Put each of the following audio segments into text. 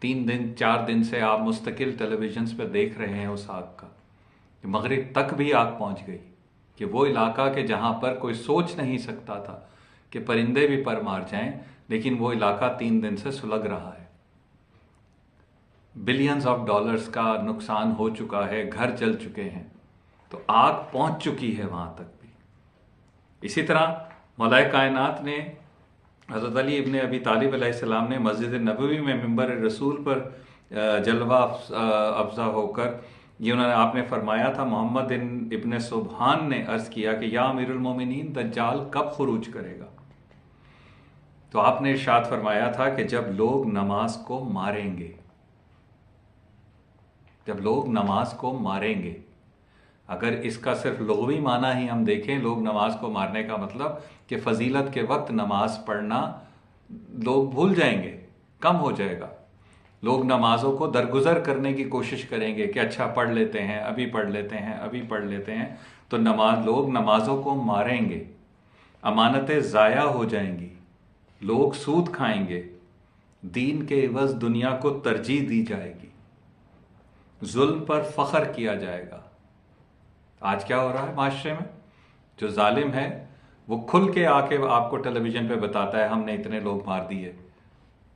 4 دن سے آپ مستقل ٹیلی ویژنس پہ دیکھ رہے ہیں اس آگ کا کہ مغرب تک بھی آگ پہنچ گئی، کہ وہ علاقہ کہ جہاں پر کوئی سوچ نہیں سکتا تھا کہ پرندے بھی پر مار جائیں، لیکن وہ علاقہ 3 دن سے سلگ رہا ہے۔ بلینز آف ڈالرز کا نقصان ہو چکا ہے، گھر جل چکے ہیں، تو آگ پہنچ چکی ہے وہاں تک بھی۔ اسی طرح مولا کائنات نے حضرت علی ابن ابی طالب علیہ السلام نے مسجد نبوی میں منبر رسول پر جلوہ افزا ہو کر یہ آپ نے فرمایا تھا، محمد ابن سبحان نے عرض کیا کہ یا امیر المومنین، دجال کب خروج کرے گا؟ تو آپ نے ارشاد فرمایا تھا کہ جب لوگ نماز کو ماریں گے، جب لوگ نماز کو ماریں گے۔ اگر اس کا صرف لغوی معنی ہی ہم دیکھیں، لوگ نماز کو مارنے کا مطلب کہ فضیلت کے وقت نماز پڑھنا لوگ بھول جائیں گے، کم ہو جائے گا۔ لوگ نمازوں کو درگزر کرنے کی کوشش کریں گے کہ اچھا پڑھ لیتے ہیں، ابھی پڑھ لیتے ہیں، ابھی پڑھ لیتے ہیں، تو لوگ نمازوں کو ماریں گے، امانتیں ضائع ہو جائیں گی، لوگ سود کھائیں گے، دین کے عوض دنیا کو ترجیح دی جائے گی، ظلم پر فخر کیا جائے گا۔ آج کیا ہو رہا ہے معاشرے میں؟ جو ظالم ہے وہ کھل کے آ کے آپ کو ٹیلی ویژن پہ بتاتا ہے ہم نے اتنے لوگ مار دیے،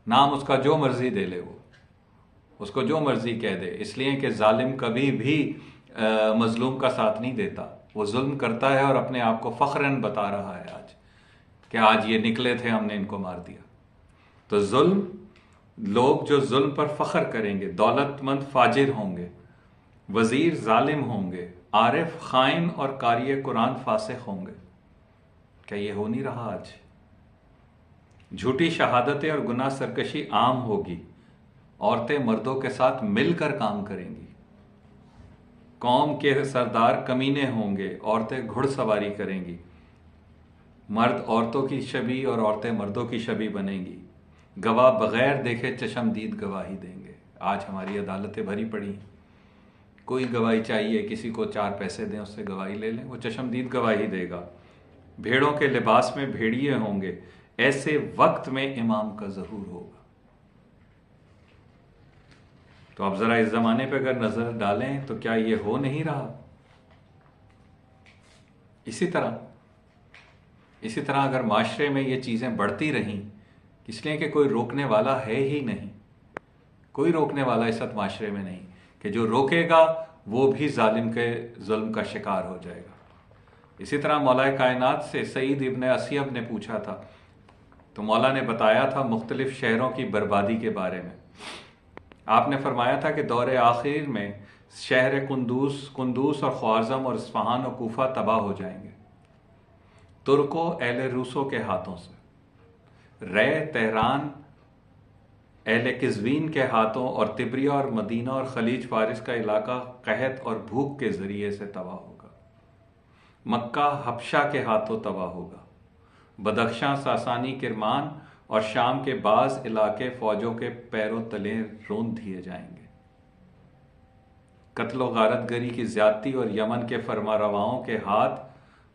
نام اس کا جو مرضی دے لے، وہ اس کو جو مرضی کہہ دے، اس لیے کہ ظالم کبھی بھی مظلوم کا ساتھ نہیں دیتا، وہ ظلم کرتا ہے اور اپنے آپ کو فخراً بتا رہا ہے آج کہ آج یہ نکلے تھے، ہم نے ان کو مار دیا۔ تو لوگ جو ظلم پر فخر کریں گے، دولت مند فاجر ہوں گے، وزیر ظالم ہوں گے، عارف خائن اور قاری قرآن فاسق ہوں گے۔ کیا یہ ہو نہیں رہا آج؟ جھوٹی شہادتیں اور گناہ سرکشی عام ہوگی، عورتیں مردوں کے ساتھ مل کر کام کریں گی، قوم کے سردار کمینے ہوں گے، عورتیں گھڑ سواری کریں گی، مرد عورتوں کی شبیہ اور عورتیں مردوں کی شبیہ بنیں گی، گواہ بغیر دیکھے چشمدید گواہی دیں گے۔ آج ہماری عدالتیں بھری پڑی ہیں، کوئی گواہی چاہیے، کسی کو 4 پیسے دیں، اس سے گواہی لے لیں، وہ چشمدید گواہی دے گا۔ بھیڑوں کے لباس میں بھیڑیے ہوں گے، ایسے وقت میں امام کا ظہور ہوگا۔ تو اب ذرا اس زمانے پہ اگر نظر ڈالیں تو کیا یہ ہو نہیں رہا؟ اسی طرح اگر معاشرے میں یہ چیزیں بڑھتی رہیں، اس لیے کہ کوئی روکنے والا ہے ہی نہیں، کوئی روکنے والا اس وقت معاشرے میں نہیں، کہ جو روکے گا وہ بھی ظالم کے ظلم کا شکار ہو جائے گا۔ اسی طرح مولا کائنات سے سعید ابن اسیب نے پوچھا تھا، تو مولا نے بتایا تھا مختلف شہروں کی بربادی کے بارے میں۔ آپ نے فرمایا تھا کہ دور آخر میں شہر قندوز اور خوارزم اور اصفہان اور کوفہ تباہ ہو جائیں گے، ترکوں اہل روسوں کے ہاتھوں سے، رے تہران اہل قزوین کے ہاتھوں، اور تبریہ اور مدینہ اور خلیج فارس کا علاقہ قحط اور بھوک کے ذریعے سے تباہ ہوگا، مکہ حبشہ کے ہاتھوں تباہ ہوگا، بدخشاں ساسانی کرمان اور شام کے بعض علاقے فوجوں کے پیروں تلے روند دیے جائیں گے، قتل و غارت گری کی زیادتی اور یمن کے فرما رواؤں کے ہاتھ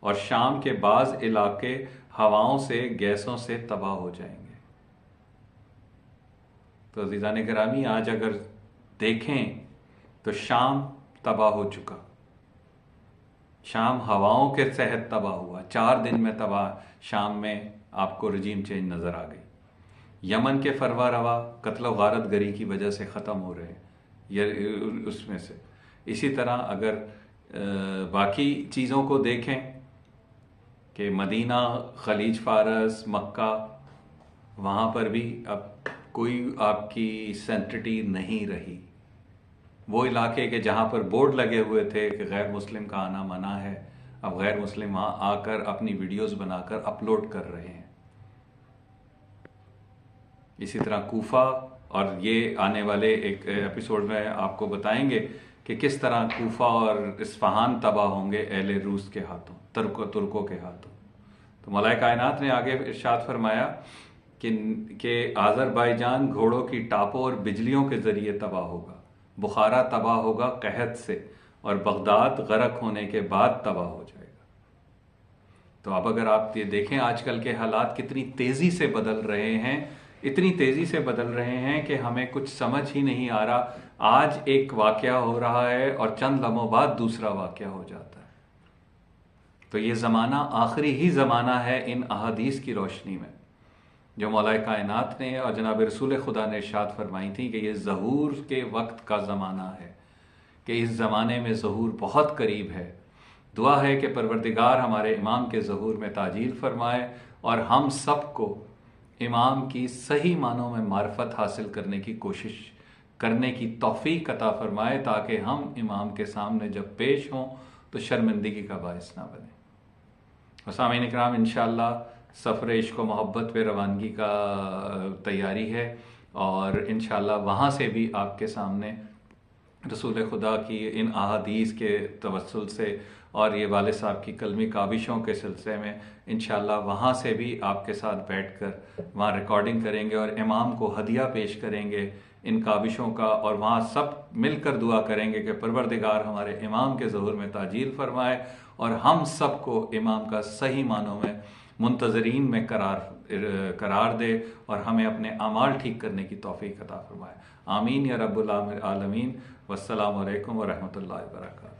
اور شام کے بعض علاقے ہواؤں سے گیسوں سے تباہ ہو جائیں گے۔ تو عزیزان گرامی، آج اگر دیکھیں تو شام تباہ ہو چکا، شام ہواؤں کے تحت تباہ ہوا، 4 دن میں تباہ، شام میں آپ کو رجیم چینج نظر آ گئی۔ یمن کے فرما روا قتل و غارت گری کی وجہ سے ختم ہو رہے ہیں، یہ اس میں سے۔ اسی طرح اگر باقی چیزوں کو دیکھیں کہ مدینہ، خلیج فارس، مکہ، وہاں پر بھی اب کوئی آپ کی سینٹرٹی نہیں رہی۔ وہ علاقے کے جہاں پر بورڈ لگے ہوئے تھے کہ غیر مسلم کا آنا منع ہے، اب غیر مسلم وہاں آ کر اپنی ویڈیوز بنا کر اپلوڈ کر رہے ہیں۔ اسی طرح کوفہ، اور یہ آنے والے ایک ایپیسوڈ میں آپ کو بتائیں گے کہ کس طرح کوفہ اور اصفہان تباہ ہوں گے اہل روس کے ہاتھوں، ترکوں کے ہاتھوں۔ تو مولا کائنات نے آگے ارشاد فرمایا کہ آذربائیجان گھوڑوں کی ٹاپوں اور بجلیوں کے ذریعے تباہ ہوگا، بخارا تباہ ہوگا قحط سے، اور بغداد غرق ہونے کے بعد تباہ ہو جائے گا۔ تو اب اگر آپ یہ دیکھیں آج کل کے حالات کتنی تیزی سے بدل رہے ہیں اتنی تیزی سے بدل رہے ہیں کہ ہمیں کچھ سمجھ ہی نہیں آ رہا. آج ایک واقعہ ہو رہا ہے اور چند لمحوں بعد دوسرا واقعہ ہو جاتا ہے. تو یہ زمانہ آخری ہی زمانہ ہے ان احادیث کی روشنی میں جو مولا کائنات نے اور جناب رسول خدا نے ارشاد فرمائی تھی کہ یہ ظہور کے وقت کا زمانہ ہے، کہ اس زمانے میں ظہور بہت قریب ہے. دعا ہے کہ پروردگار ہمارے امام کے ظہور میں تاجیل فرمائے اور ہم سب کو امام کی صحیح معنوں میں معرفت حاصل کرنے کی کوشش کرنے کی توفیق عطا فرمائے، تاکہ ہم امام کے سامنے جب پیش ہوں تو شرمندگی کا باعث نہ بنے. سامعین اکرام، انشاءاللہ سفر عشق و محبت پہ روانگی کا تیاری ہے، اور انشاءاللہ وہاں سے بھی آپ کے سامنے رسول خدا کی ان احادیث کے توسل سے اور یہ والد صاحب کی کلمی کاوشوں کے سلسلے میں انشاءاللہ وہاں سے بھی آپ کے ساتھ بیٹھ کر وہاں ریکارڈنگ کریں گے اور امام کو ہدیہ پیش کریں گے ان کاوشوں کا، اور وہاں سب مل کر دعا کریں گے کہ پروردگار ہمارے امام کے ظہور میں تاجیل فرمائے اور ہم سب کو امام کا صحیح معنوں میں منتظرین میں قرار دے اور ہمیں اپنے اعمال ٹھیک کرنے کی توفیق عطا فرمائے. آمین یا رب العالمین. والسلام علیکم ورحمۃ اللہ وبرکاتہ.